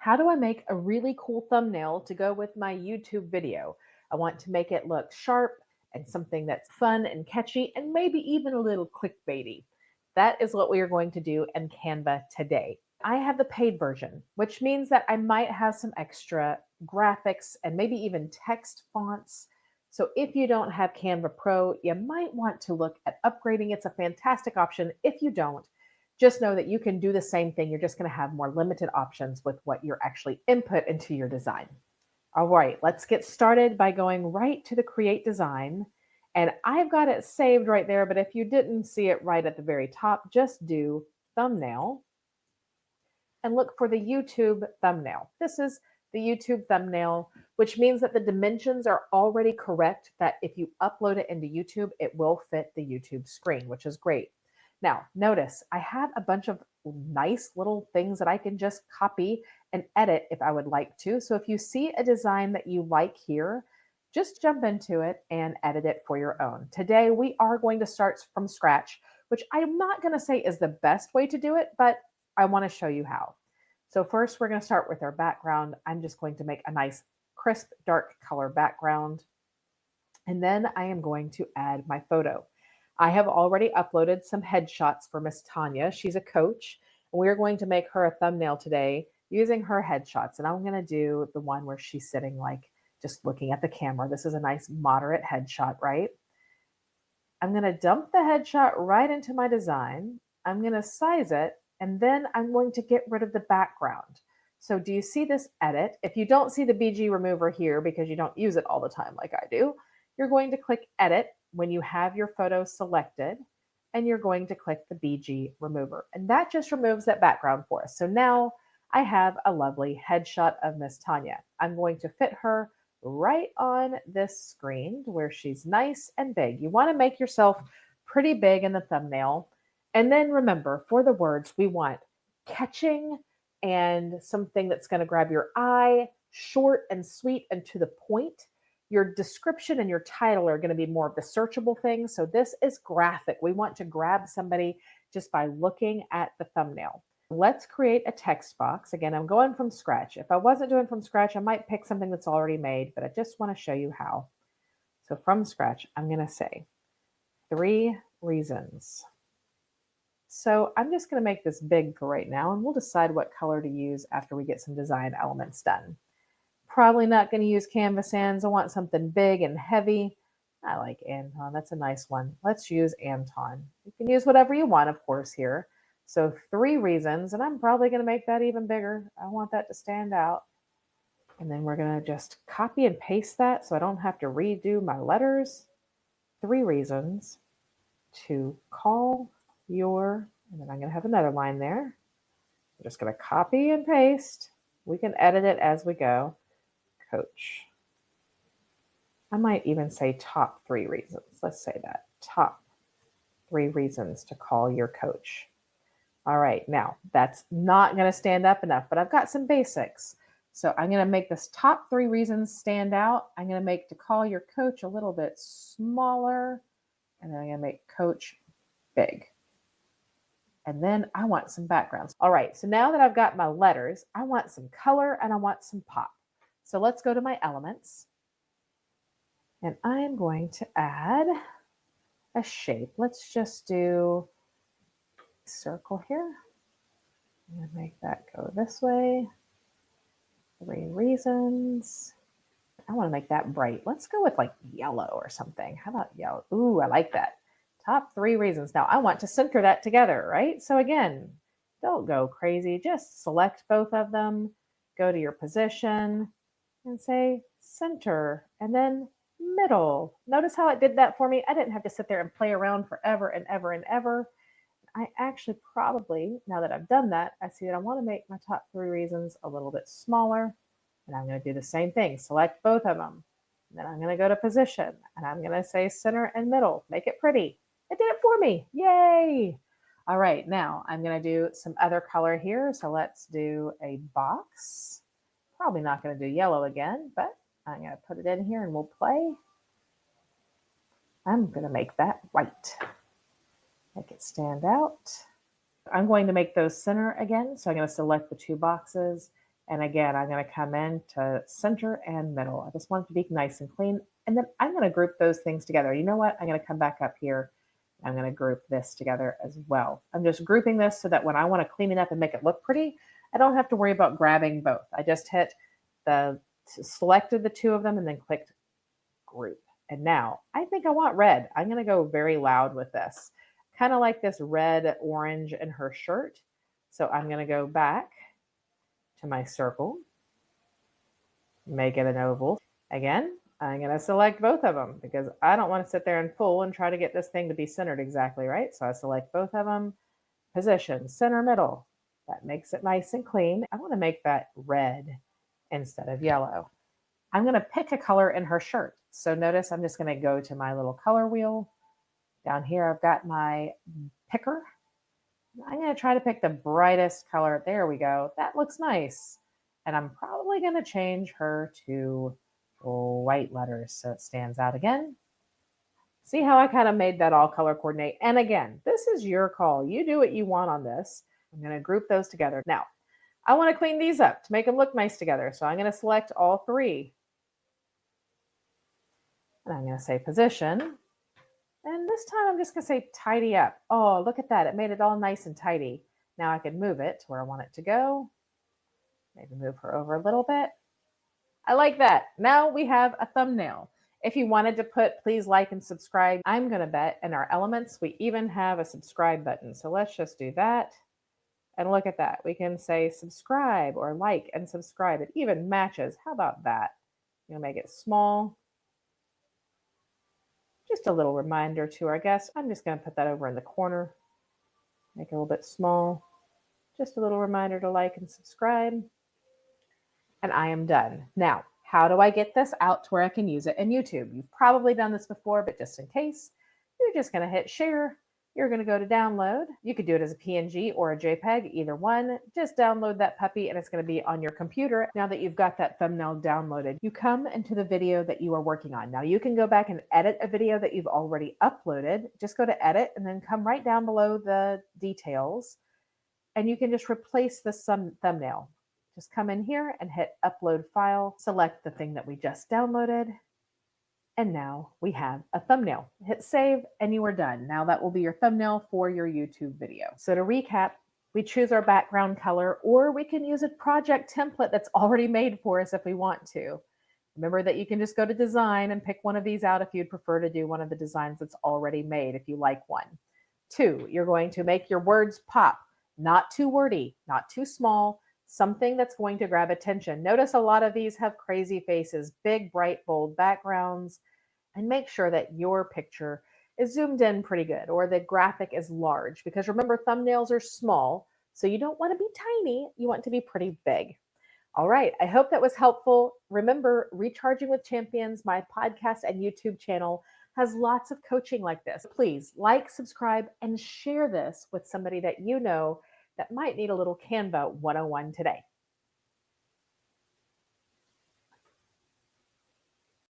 How do I make a really cool thumbnail to go with my YouTube video? I want to make it look sharp and something that's fun and catchy and maybe even a little clickbaity. That is what we are going to do in Canva today. I have the paid version, which means that I might have some extra graphics and maybe even text fonts. So if you don't have Canva Pro, you might want to look at upgrading. It's a fantastic option. If you don't, just know that you can do the same thing. You're just going to have more limited options with what you're actually input into your design. All right, let's get started by going right to the create design. And I've got it saved right there, but if you didn't see it right at the very top, just do thumbnail and look for the YouTube thumbnail. This is the YouTube thumbnail, which means that the dimensions are already correct, that if you upload it into YouTube, it will fit the YouTube screen, which is great. Now, notice I have a bunch of nice little things that I can just copy and edit if I would like to. So if you see a design that you like here, just jump into it and edit it for your own. Today, we are going to start from scratch, which I'm not going to say is the best way to do it, but I want to show you how. So first, we're going to start with our background. I'm just going to make a nice, crisp, dark color background. And then I am going to add my photo. I have already uploaded some headshots for Miss Tanya. She's a coach, and we are going to make her a thumbnail today using her headshots. And I'm going to do the one where she's sitting like just looking at the camera. This is a nice moderate headshot, right? I'm going to dump the headshot right into my design. I'm going to size it, and then I'm going to get rid of the background. So do you see this edit? If you don't see the BG remover here because you don't use it all the time like I do, you're going to click edit when you have your photo selected, and you're going to click the BG remover. And that just removes that background for us. So now I have a lovely headshot of Miss Tanya. I'm going to fit her right on this screen where she's nice and big. You want to make yourself pretty big in the thumbnail. And then remember, for the words, we want catching and something that's going to grab your eye, short and sweet and to the point. Your description and your title are going to be more of the searchable things. So this is graphic. We want to grab somebody just by looking at the thumbnail. Let's create a text box. Again, I'm going from scratch. If I wasn't doing from scratch, I might pick something that's already made, but I just want to show you how. So from scratch, I'm going to say 3 reasons. So I'm just going to make this big for right now, and we'll decide what color to use after we get some design elements done. Probably not going to use Canva Sans. I want something big and heavy. I like Anton. That's a nice one. Let's use Anton. You can use whatever you want, of course, here. So 3 reasons, and I'm probably going to make that even bigger. I want that to stand out. And then we're going to just copy and paste that so I don't have to redo my letters. 3 reasons to call your, and then I'm going to have another line there. I'm just going to copy and paste. We can edit it as we go. Coach. I might even say top 3 reasons. Let's say that. Top 3 reasons to call your coach. All right, now that's not going to stand up enough, but I've got some basics. So I'm going to make this top 3 reasons stand out. I'm going to make to call your coach a little bit smaller, and then I'm going to make coach big. And then I want some backgrounds. All right, so now that I've got my letters, I want some color and I want some pop. So let's go to my elements. And I'm going to add a shape. Let's just do a circle here. I'm going to make that go this way. 3 reasons. I want to make that bright. Let's go with like yellow or something. How about yellow? Ooh, I like that. Top 3 reasons. Now I want to center that together, right? So again, don't go crazy. Just select both of them. Go to your position and say center, and then middle. Notice how it did that for me? I didn't have to sit there and play around forever and ever and ever. I actually probably, now that I've done that, I see that I want to make my top 3 reasons a little bit smaller. And I'm going to do the same thing. Select both of them. And then I'm going to go to position, and I'm going to say center and middle. Make it pretty. It did it for me. Yay! All right, now I'm going to do some other color here. So let's do a box. Probably not going to do yellow again, but I'm going to put it in here and we'll play. I'm going to make that white. Make it stand out. I'm going to make those center again. So I'm going to select the 2 boxes And again, I'm going to come in to center and middle. I just want it to be nice and clean. And then I'm going to group those things together. You know what? I'm going to come back up here. I'm going to group this together as well. I'm just grouping this so that when I want to clean it up and make it look pretty, I don't have to worry about grabbing both. I just selected the two of them and then clicked group. And now I think I want red. I'm going to go very loud with this, kind of like this red orange in her shirt. So I'm going to go back to my circle, make it an oval. Again, I'm going to select both of them because I don't want to sit there and pull and try to get this thing to be centered exactly right. So I select both of them, position, center, middle. That makes it nice and clean. I want to make that red instead of yellow. I'm going to pick a color in her shirt. So notice I'm just going to go to my little color wheel. Down here, I've got my picker. I'm going to try to pick the brightest color. There we go. That looks nice. And I'm probably going to change her to white letters so it stands out again. See how I kind of made that all color coordinate? And again, this is your call. You do what you want on this. I'm going to group those together. Now, I want to clean these up to make them look nice together. So I'm going to select all three. And I'm going to say position. And this time I'm just going to say tidy up. Oh, look at that. It made it all nice and tidy. Now I can move it to where I want it to go. Maybe move her over a little bit. I like that. Now we have a thumbnail. If you wanted to put please like and subscribe, I'm going to bet in our elements we even have a subscribe button. So let's just do that. And look at that. We can say subscribe or like and subscribe. It even matches. How about that? You'll make it small. Just a little reminder to our guests. I'm just going to put that over in the corner. Make it a little bit small. Just a little reminder to like and subscribe. And I am done. Now, how do I get this out to where I can use it in YouTube? You've probably done this before, but just in case, you're just going to hit share. You're going to go to download. You could do it as a PNG or a JPEG, either one. Just download that puppy and it's going to be on your computer. Now that you've got that thumbnail downloaded, you come into the video that you are working on. Now you can go back and edit a video that you've already uploaded. Just go to edit and then come right down below the details and you can just replace the thumbnail. Just come in here and hit upload file, select the thing that we just downloaded. And now we have a thumbnail. Hit save and you are done. Now that will be your thumbnail for your YouTube video. So to recap, we choose our background color or we can use a project template that's already made for us if we want to. Remember that you can just go to design and pick one of these out if you'd prefer to do one of the designs that's already made if you like one. 2, you're going to make your words pop, not too wordy, not too small, something that's going to grab attention. Notice a lot of these have crazy faces, big, bright, bold backgrounds, and make sure that your picture is zoomed in pretty good or the graphic is large because remember, thumbnails are small, so you don't want to be tiny, you want to be pretty big. All right, I hope that was helpful. Remember, Recharging with Champions, my podcast and YouTube channel, has lots of coaching like this. Please like, subscribe, and share this with somebody that you know that might need a little Canva 101 today.